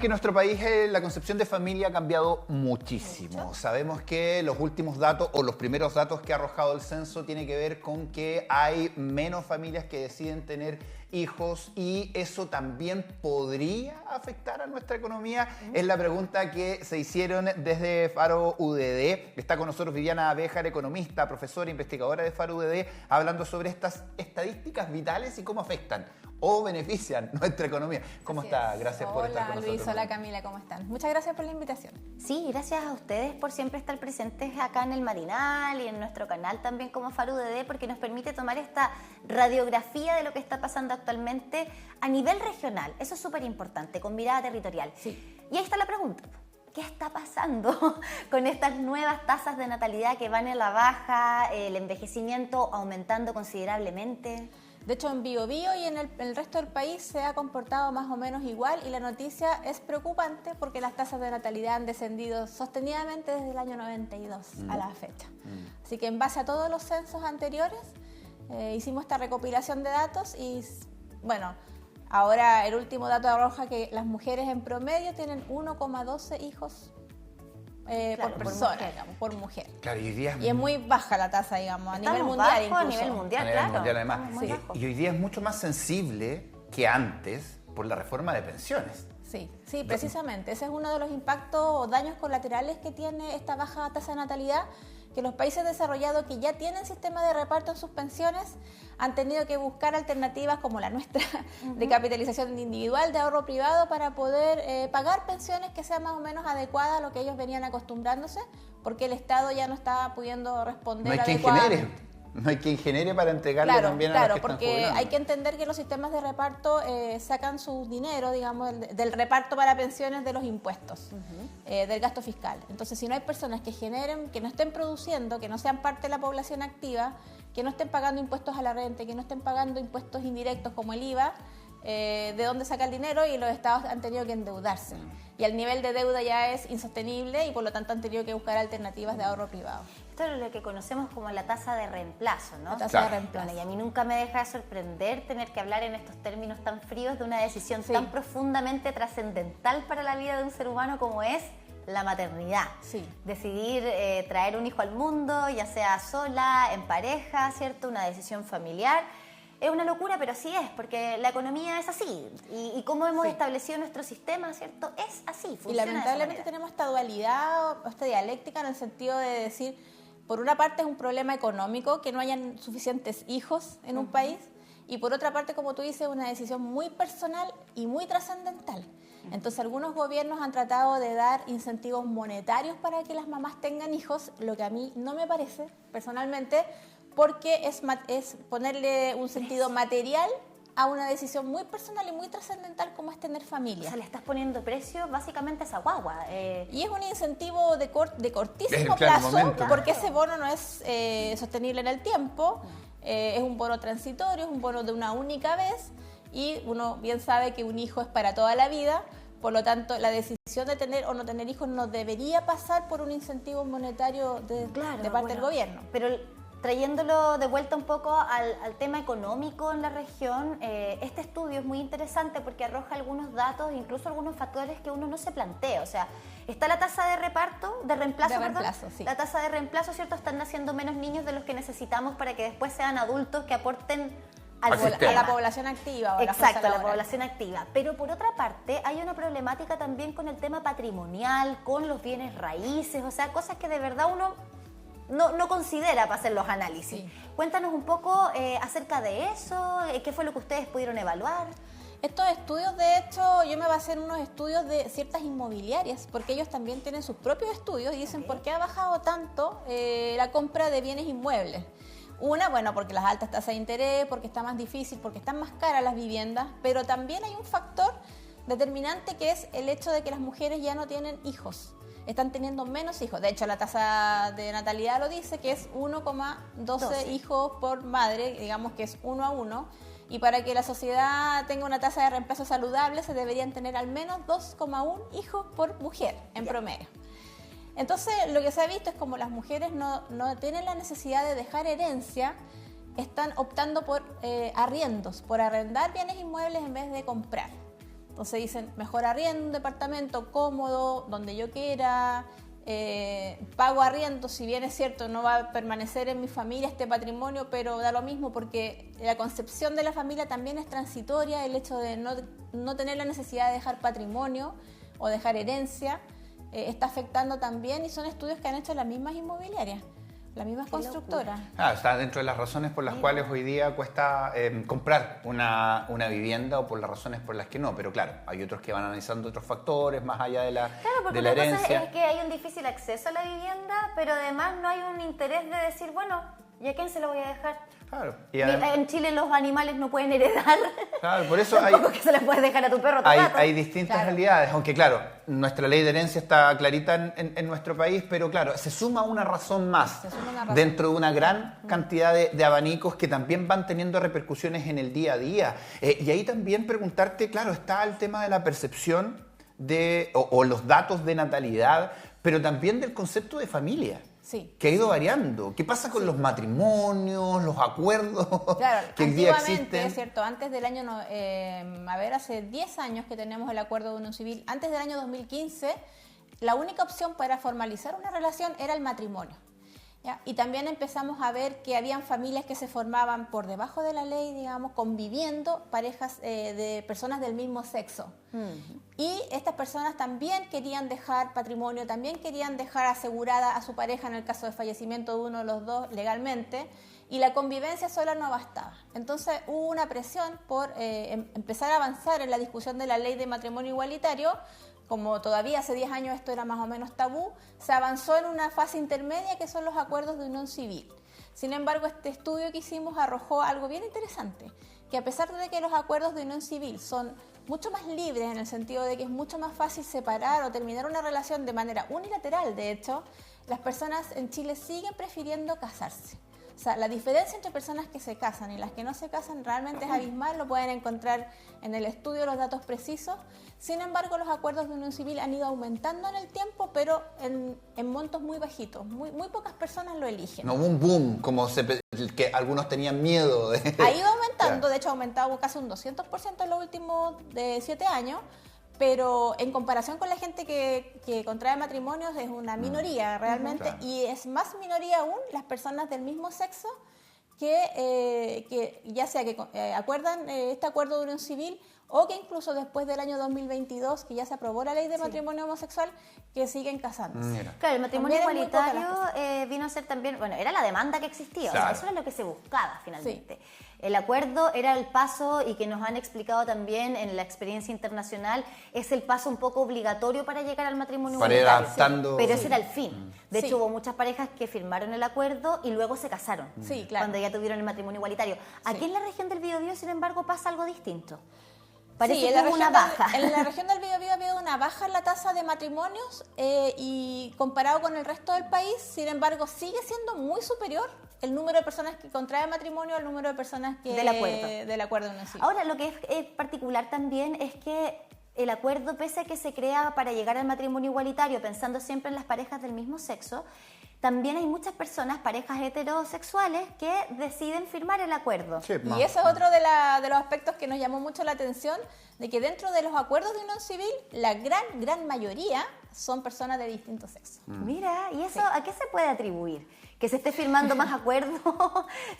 Que en nuestro país la concepción de familia ha cambiado muchísimo. Sabemos que los últimos datos o los primeros datos que ha arrojado el censo tiene que ver con que hay menos familias que deciden tener hijos y eso también podría afectar a nuestra economía. Es la pregunta que se hicieron desde Faro UDD. Está con nosotros Viviana Béjar, economista, profesora, investigadora de Faro UDD, hablando sobre estas estadísticas vitales y cómo afectan o benefician nuestra economía. ¿Cómo está? Gracias por estar con nosotros. Hola Luis, hola Camila, ¿cómo están? Muchas gracias por la invitación. Sí, gracias a ustedes por siempre estar presentes acá en el Matinal y en nuestro canal también como Faro UDD, porque nos permite tomar esta radiografía de lo que está pasando actualmente a nivel regional. Eso es súper importante, con mirada territorial. Sí. Y ahí está la pregunta. ¿Qué está pasando con estas nuevas tasas de natalidad que van en la baja, el envejecimiento aumentando considerablemente? De hecho, en Biobío y en el resto del país se ha comportado más o menos igual y la noticia es preocupante porque las tasas de natalidad han descendido sostenidamente desde el año 92 a la fecha. Así que en base a todos los censos anteriores hicimos esta recopilación de datos y bueno, ahora el último dato arroja que las mujeres en promedio tienen 1,12 hijos Claro, por persona, digamos, por mujer. Claro, y es muy baja la tasa, digamos, a nivel mundial bajo, incluso. a nivel mundial, a nivel claro. mundial, además. Estamos muy bajos. Y hoy día es mucho más sensible que antes por la reforma de pensiones. Sí, precisamente. Ese es uno de los impactos o daños colaterales que tiene esta baja tasa de natalidad, que los países desarrollados que ya tienen sistema de reparto en sus pensiones han tenido que buscar alternativas como la nuestra de capitalización individual, de ahorro privado, para poder pagar pensiones que sean más o menos adecuadas a lo que ellos venían acostumbrándose, porque el Estado ya no estaba pudiendo responder No hay quien adecuadamente. genere. No hay quien genere para entregarle también a los que están porque jubilando. hay que entender que los sistemas de reparto sacan su dinero, digamos, del reparto para pensiones de los impuestos, del gasto fiscal. Entonces, si no hay personas que generen, que no estén produciendo, que no sean parte de la población activa, que no estén pagando impuestos a la renta, que no estén pagando impuestos indirectos como el IVA, de dónde saca el dinero, y los estados han tenido que endeudarse. Y el nivel de deuda ya es insostenible y por lo tanto han tenido que buscar alternativas de ahorro privado. Esto es lo que conocemos como la tasa de reemplazo, ¿no? La tasa Claro. de reemplazo. Bueno, y a mí nunca me deja de sorprender tener que hablar en estos términos tan fríos de una decisión tan profundamente trascendental para la vida de un ser humano como es la maternidad. Sí. Decidir traer un hijo al mundo, ya sea sola, en pareja, ¿cierto? Una decisión familiar. Es una locura, pero así es, porque la economía es así. Y cómo hemos establecido nuestro sistema, ¿cierto? Es así, funciona Y lamentablemente de esa manera. tenemos esta dualidad o esta dialéctica en el sentido de decir, por una parte es un problema económico, que no hayan suficientes hijos en un país, y por otra parte, como tú dices, una decisión muy personal y muy trascendental. Entonces, algunos gobiernos han tratado de dar incentivos monetarios para que las mamás tengan hijos, lo que a mí no me parece, personalmente, porque es ponerle un sentido material a una decisión muy personal y muy trascendental como es tener O familia. sea, le estás poniendo precio básicamente a esa guagua. Y es un incentivo de cortísimo Claro, plazo, momento. porque ese bono no es sostenible en el tiempo, es un bono transitorio, es un bono de una única vez, y uno bien sabe que un hijo es para toda la vida. Por lo tanto, la decisión de tener o no tener hijos no debería pasar por un incentivo monetario de parte del gobierno. Pero trayéndolo de vuelta un poco al tema económico en la región, este estudio es muy interesante porque arroja algunos datos, incluso algunos factores que uno no se plantea. O sea, está la tasa de reemplazo, Sí. La tasa de reemplazo, ¿cierto? Están naciendo menos niños de los que necesitamos para que después sean adultos que aporten al Al sistema. A la población activa. O a Exacto, la fuerza la laboral. población activa. Pero por otra parte, hay una problemática también con el tema patrimonial, con los bienes raíces, o sea, cosas que de verdad uno no considera para hacer los análisis. Sí. Cuéntanos un poco acerca de eso, qué fue lo que ustedes pudieron evaluar. Estos estudios, de hecho, yo me basé en unos estudios de ciertas inmobiliarias, porque ellos también tienen sus propios estudios y dicen por qué ha bajado tanto la compra de bienes inmuebles. Bueno, porque las altas tasas de interés, porque está más difícil, porque están más caras las viviendas, pero también hay un factor determinante que es el hecho de que las mujeres ya no tienen hijos. Están teniendo menos hijos. De hecho, la tasa de natalidad lo dice, que es 1,12 hijos por madre, digamos que es 1 a 1. Y para que la sociedad tenga una tasa de reemplazo saludable, se deberían tener al menos 2,1 hijos por mujer en promedio. Entonces, lo que se ha visto es como las mujeres no tienen la necesidad de dejar herencia, están optando por arriendos, por arrendar bienes inmuebles en vez de comprar. Entonces dicen, mejor arriendo un departamento cómodo, donde yo quiera, pago arriendo, si bien es cierto, no va a permanecer en mi familia este patrimonio, pero da lo mismo porque la concepción de la familia también es transitoria, el hecho de no tener la necesidad de dejar patrimonio o dejar herencia, está afectando también, y son estudios que han hecho las mismas inmobiliarias, las mismas constructoras. Está dentro de las razones por las cuales hoy día cuesta comprar una vivienda, o por las razones por las que no, pero claro, hay otros que van analizando otros factores más allá de la, claro, porque de la herencia. Cosa es que hay un difícil acceso a la vivienda, pero además no hay un interés de decir, bueno, ¿y a quién se lo voy a dejar? Claro. Y además, en Chile los animales no pueden heredar. Claro, por eso tampoco que se les puedes dejar a tu perro o tu gato. Hay distintas realidades, aunque claro, nuestra ley de herencia está clarita en nuestro país, pero claro, se suma una razón más dentro de una gran cantidad de abanicos que también van teniendo repercusiones en el día a día. Y ahí también preguntarte, claro, está el tema de la percepción o los datos de natalidad, pero también del concepto de familia. Sí. Que ha ido variando. ¿Qué pasa con los matrimonios, los acuerdos que hoy día existen? Es cierto, antes del año, hace 10 años que tenemos el acuerdo de unión civil, antes del año 2015, la única opción para formalizar una relación era el matrimonio. ¿Ya? Y también empezamos a ver que habían familias que se formaban por debajo de la ley, digamos, conviviendo, parejas de personas del mismo sexo. Y estas personas también querían dejar patrimonio, también querían dejar asegurada a su pareja en el caso de fallecimiento de uno de los dos legalmente, y la convivencia sola no bastaba. Entonces hubo una presión por empezar a avanzar en la discusión de la ley de matrimonio igualitario. Como todavía hace 10 años esto era más o menos tabú, se avanzó en una fase intermedia que son los acuerdos de unión civil. Sin embargo, este estudio que hicimos arrojó algo bien interesante, que a pesar de que los acuerdos de unión civil son mucho más libres en el sentido de que es mucho más fácil separar o terminar una relación de manera unilateral, de hecho, las personas en Chile siguen prefiriendo casarse. O sea, la diferencia entre personas que se casan y las que no se casan realmente es abismal, lo pueden encontrar en el estudio los datos precisos. Sin embargo, los acuerdos de unión civil han ido aumentando en el tiempo, pero en montos muy bajitos. Muy pocas personas lo eligen. No hubo un boom, como que algunos tenían miedo de... Ha ido aumentando, de hecho ha aumentado casi un 200% en los últimos 7 años. Pero en comparación con la gente que contrae matrimonios es una minoría realmente, claro. Y es más minoría aún las personas del mismo sexo que ya sea que acuerdan este acuerdo de unión civil o que incluso después del año 2022, que ya se aprobó la ley de matrimonio homosexual, que siguen casándose. Claro, el matrimonio igualitario vino a ser también, bueno, era la demanda que existía, claro. O sea, eso era lo que se buscaba finalmente. Sí. El acuerdo era el paso, y que nos han explicado también en la experiencia internacional, es el paso un poco obligatorio para llegar al matrimonio igualitario. Para ir adaptando... Pero ese era el fin. De hecho, hubo muchas parejas que firmaron el acuerdo y luego se casaron, cuando ya tuvieron el matrimonio igualitario. Aquí en la región del Biobío, sin embargo, pasa algo distinto. Parece que hubo una baja. En la región del Biobío ha habido una baja en la tasa de matrimonios y comparado con el resto del país, sin embargo, sigue siendo muy superior el número de personas que contraen matrimonio al número de personas que... Del acuerdo. Ahora, lo que es particular también es que el acuerdo, pese a que se crea para llegar al matrimonio igualitario, pensando siempre en las parejas del mismo sexo, también hay muchas personas, parejas heterosexuales, que deciden firmar el acuerdo. Sí, y eso es otro de los aspectos que nos llamó mucho la atención, de que dentro de los acuerdos de unión civil, la gran mayoría son personas de distintos sexos. Mira, ¿y eso a qué se puede atribuir? ¿Que se esté firmando más acuerdos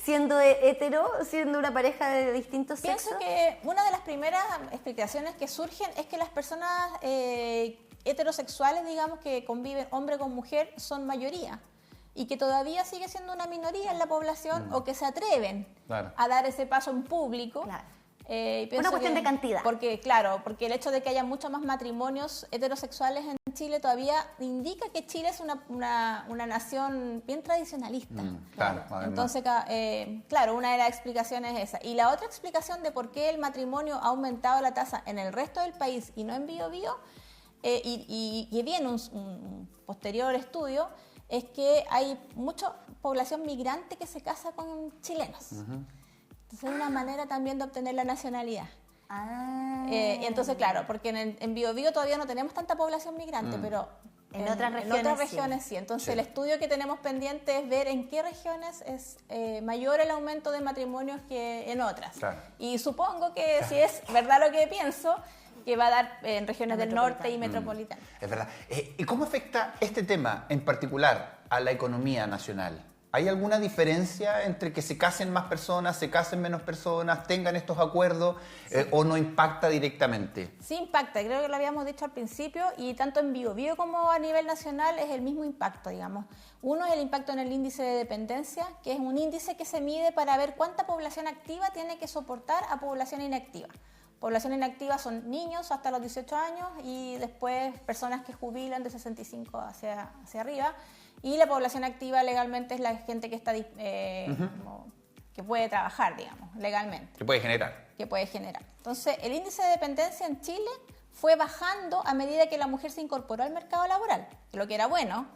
siendo hetero, siendo una pareja de distintos sexos? Pienso que una de las primeras explicaciones que surgen es que las personas heterosexuales, digamos, que conviven hombre con mujer, son mayoría. Y que todavía sigue siendo una minoría en la población o que se atreven a dar ese paso en público. Claro. Una cuestión de cantidad. Porque el hecho de que haya muchos más matrimonios heterosexuales en Chile todavía indica que Chile es una nación bien tradicionalista. Entonces, una de las explicaciones es esa. Y la otra explicación de por qué el matrimonio ha aumentado la tasa en el resto del país y no en Biobío, y viene un posterior estudio, es que hay mucha población migrante que se casa con chilenos. Entonces es una manera también de obtener la nacionalidad. Y entonces, claro, porque en Biobío todavía no tenemos tanta población migrante, pero en otras regiones sí. Entonces el estudio que tenemos pendiente es ver en qué regiones es mayor el aumento de matrimonios que en otras. Claro. Y supongo que si es verdad lo que pienso, que va a dar en regiones del norte y metropolitana. Es verdad. ¿Y cómo afecta este tema en particular a la economía nacional? ¿Hay alguna diferencia entre que se casen más personas, se casen menos personas, tengan estos acuerdos o no impacta directamente? Sí impacta, creo que lo habíamos dicho al principio, y tanto en Biobío como a nivel nacional es el mismo impacto, digamos. Uno es el impacto en el índice de dependencia, que es un índice que se mide para ver cuánta población activa tiene que soportar a población inactiva. Población inactiva son niños hasta los 18 años y después personas que jubilan de 65 hacia arriba. Y la población activa legalmente es la gente que está que puede trabajar, digamos, legalmente. Que puede generar. Que puede generar. Entonces, el índice de dependencia en Chile fue bajando a medida que la mujer se incorporó al mercado laboral, lo que era bueno,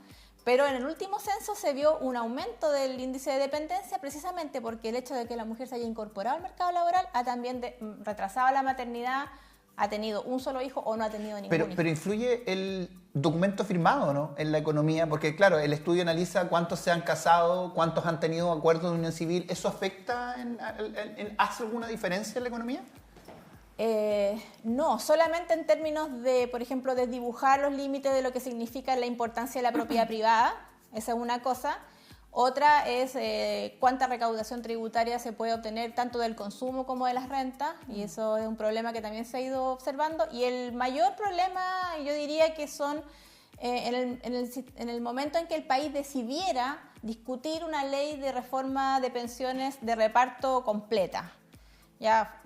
pero en el último censo se vio un aumento del índice de dependencia precisamente porque el hecho de que la mujer se haya incorporado al mercado laboral ha también retrasado la maternidad, ha tenido un solo hijo o no ha tenido ningún hijo. Pero influye el documento firmado, ¿no?, en la economía, porque claro, el estudio analiza cuántos se han casado, cuántos han tenido acuerdos de unión civil. ¿Eso afecta, hace alguna diferencia en la economía? No, solamente en términos de, por ejemplo, de dibujar los límites de lo que significa la importancia de la propiedad privada, esa es una cosa. Otra es cuánta recaudación tributaria se puede obtener tanto del consumo como de las rentas, y eso es un problema que también se ha ido observando. Y el mayor problema, yo diría que son en el momento en que el país decidiera discutir una ley de reforma de pensiones de reparto completa, ya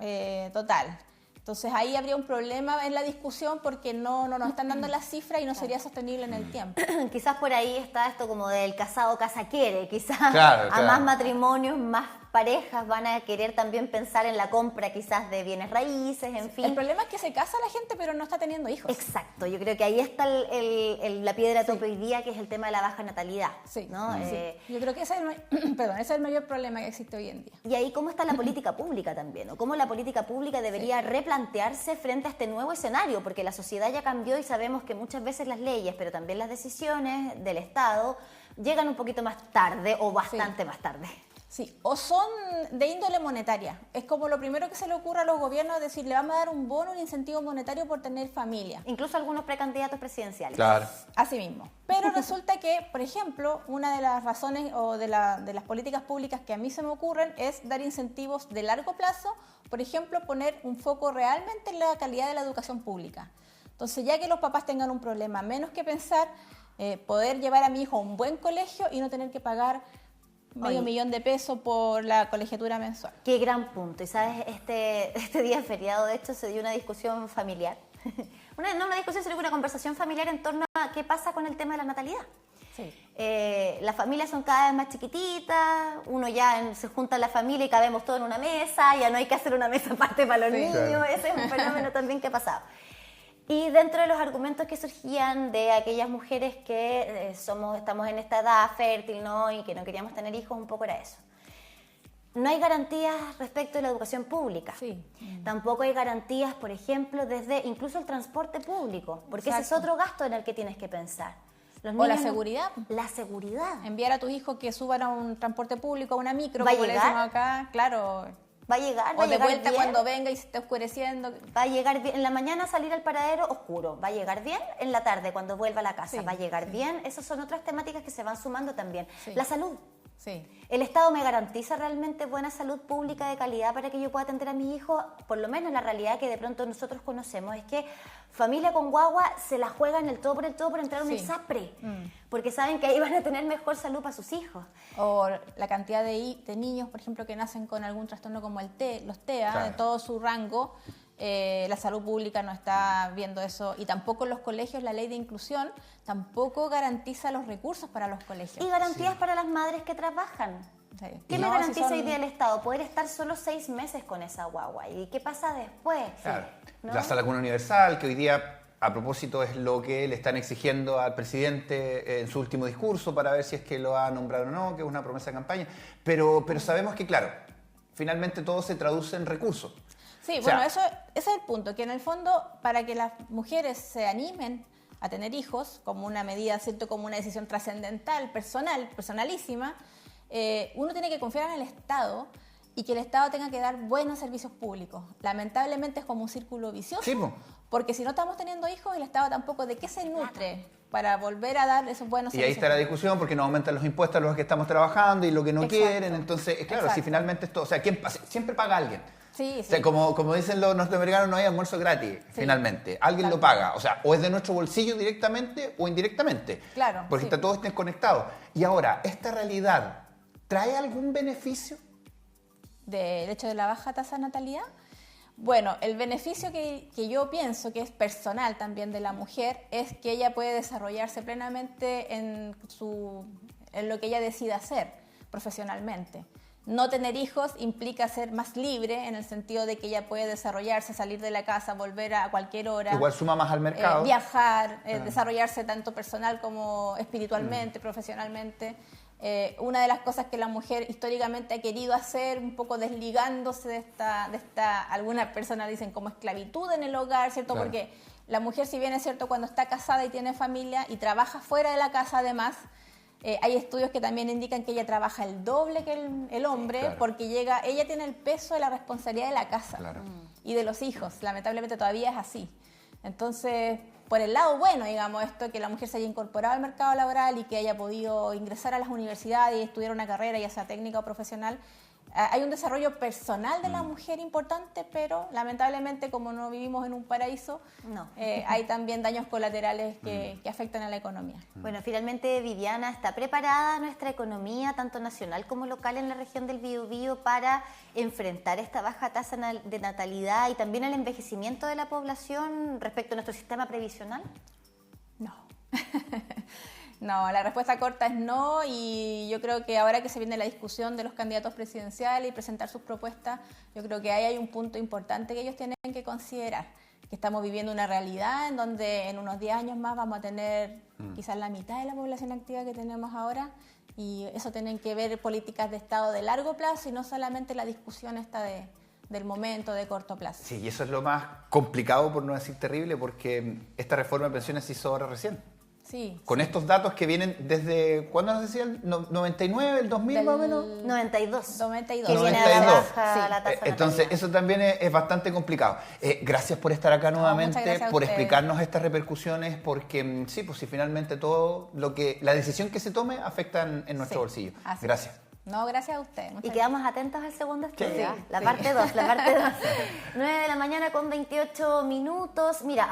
total. Entonces ahí habría un problema en la discusión porque no nos están dando las cifras y no sería sostenible en el tiempo. Quizás por ahí está esto como del casado casa quiere, quizás claro. A más matrimonios, más parejas van a querer también pensar en la compra quizás de bienes raíces, en fin. El problema es que se casa la gente pero no está teniendo hijos. Exacto, yo creo que ahí está la piedra tope hoy día, que es el tema de la baja natalidad. Sí, ¿no? sí. Yo creo que ese es el mayor problema que existe hoy en día. Y ahí cómo está la política pública también, o cómo la política pública debería replantearse frente a este nuevo escenario, porque la sociedad ya cambió y sabemos que muchas veces las leyes, pero también las decisiones del Estado llegan un poquito más tarde o bastante más tarde. Sí, o son de índole monetaria. Es como lo primero que se le ocurre a los gobiernos, decir, le vamos a dar un bono, un incentivo monetario por tener familia. Incluso algunos precandidatos presidenciales. Claro. Así mismo. Pero resulta que, por ejemplo, una de las razones o de las políticas públicas que a mí se me ocurren es dar incentivos de largo plazo, por ejemplo, poner un foco realmente en la calidad de la educación pública. Entonces, ya que los papás tengan un problema, menos que pensar, poder llevar a mi hijo a un buen colegio y no tener que pagar medio millón de pesos por la colegiatura mensual. Qué gran punto. Y sabes, este día feriado, de hecho, se dio una discusión familiar. No una discusión, sino una conversación familiar en torno a qué pasa con el tema de la natalidad. Sí. Las familias son cada vez más chiquititas, uno ya se junta en la familia y cabemos todos en una mesa, ya no hay que hacer una mesa aparte para los niños, claro. Ese es un fenómeno también que ha pasado. Y dentro de los argumentos que surgían de aquellas mujeres que estamos en esta edad fértil, ¿no?, y que no queríamos tener hijos, un poco era eso. No hay garantías respecto de la educación pública. Sí. Tampoco hay garantías, por ejemplo, desde incluso el transporte público, porque ese es otro gasto en el que tienes que pensar. Los niños, o la seguridad. La seguridad. Enviar a tus hijos que suban a un transporte público, a una micro, como le decimos acá, claro. Va a llegar o de vuelta bien. Cuando venga y se esté oscureciendo. Va a llegar bien. En la mañana salir al paradero oscuro. Va a llegar bien en la tarde cuando vuelva a la casa. Va a llegar bien. Esas son otras temáticas que se van sumando también. Sí. La salud. Sí. ¿El Estado me garantiza realmente buena salud pública de calidad para que yo pueda atender a mi hijo? Por lo menos la realidad que de pronto nosotros conocemos es que familia con guagua se la juegan el todo por entrar a un ISAPRE, porque saben que ahí van a tener mejor salud para sus hijos. O la cantidad de niños, por ejemplo, que nacen con algún trastorno como los TEA, claro, en todo su rango. La salud pública no está viendo eso, y tampoco en los colegios la ley de inclusión tampoco garantiza los recursos para los colegios. Y garantías para las madres que trabajan. Sí. ¿Qué me garantiza hoy día el Estado? Poder estar solo 6 meses con esa guagua. ¿Y qué pasa después? Claro. ¿No? La sala común universal, que hoy día, a propósito, es lo que le están exigiendo al presidente en su último discurso para ver si es que lo va a nombrar o no, que es una promesa de campaña. Pero sabemos que, claro, finalmente todo se traduce en recursos. Sí, bueno, ese es el punto, que en el fondo, para que las mujeres se animen a tener hijos, como una medida, ¿cierto?, como una decisión trascendental, personalísima, uno tiene que confiar en el Estado y que el Estado tenga que dar buenos servicios públicos. Lamentablemente es como un círculo vicioso, porque si no estamos teniendo hijos, el Estado tampoco de qué se nutre para volver a dar esos buenos Y ahí está la discusión porque nos aumentan los impuestos a los que estamos trabajando y lo que no Exacto. quieren. Entonces, claro, Exacto. si finalmente esto, o sea, siempre paga alguien. Sí, O sea, sí. como dicen los norteamericanos, no hay almuerzo gratis, finalmente. Alguien lo paga. O sea, o es de nuestro bolsillo directamente o indirectamente. Claro, Porque sí. está todo conectado. Y ahora, ¿esta realidad trae algún beneficio? Del hecho de la baja tasa de natalidad. Bueno, el beneficio que yo pienso que es personal también de la mujer es que ella puede desarrollarse plenamente en lo que ella decida hacer profesionalmente. No tener hijos implica ser más libre en el sentido de que ella puede desarrollarse, salir de la casa, volver a cualquier hora. Igual suma más al mercado. Viajar, desarrollarse tanto personal como espiritualmente, profesionalmente. Una de las cosas que la mujer históricamente ha querido hacer, un poco desligándose de esta algunas personas dicen como esclavitud en el hogar, ¿cierto? Claro. Porque la mujer, si bien es cierto, cuando está casada y tiene familia y trabaja fuera de la casa además, hay estudios que también indican que ella trabaja el doble que el hombre, Claro. porque ella tiene el peso de la responsabilidad de la casa Claro. y de los hijos. Lamentablemente todavía es así. Entonces, por el lado bueno, digamos, esto que la mujer se haya incorporado al mercado laboral y que haya podido ingresar a las universidades y estudiar una carrera, ya sea técnica o profesional, hay un desarrollo personal de la mujer importante, pero lamentablemente como no vivimos en un paraíso, No. hay también daños colaterales que afectan a la economía. Bueno, finalmente, Viviana, ¿está preparada nuestra economía, tanto nacional como local en la región del Biobío, para enfrentar esta baja tasa de natalidad y también el envejecimiento de la población respecto a nuestro sistema previsional? No. No, la respuesta corta es no, y yo creo que ahora que se viene la discusión de los candidatos presidenciales y presentar sus propuestas, yo creo que ahí hay un punto importante que ellos tienen que considerar, que estamos viviendo una realidad en donde en unos 10 años más vamos a tener quizás la mitad de la población activa que tenemos ahora, y eso tienen que ver políticas de Estado de largo plazo y no solamente la discusión esta del momento de corto plazo. Sí, y eso es lo más complicado, por no decir terrible, porque esta reforma de pensiones se hizo ahora recién. Sí. Con estos datos que vienen desde, ¿cuándo nos decía? ¿El 99, el 2000 más o menos? 92. 92. Que viene a 92. la baja Sí. la tasa de Entonces, natalidad. eso también es bastante complicado. Gracias por estar acá nuevamente, muchas gracias a por ustedes. explicarnos estas repercusiones, porque sí, pues si finalmente todo la decisión que se tome afecta en nuestro Sí, bolsillo. así Gracias. es. No, gracias a usted. Y quedamos atentos al segundo estudio, Sí, ¿ah? La sí. parte 2, la parte 2. 9 de la mañana con 28 minutos. Mira,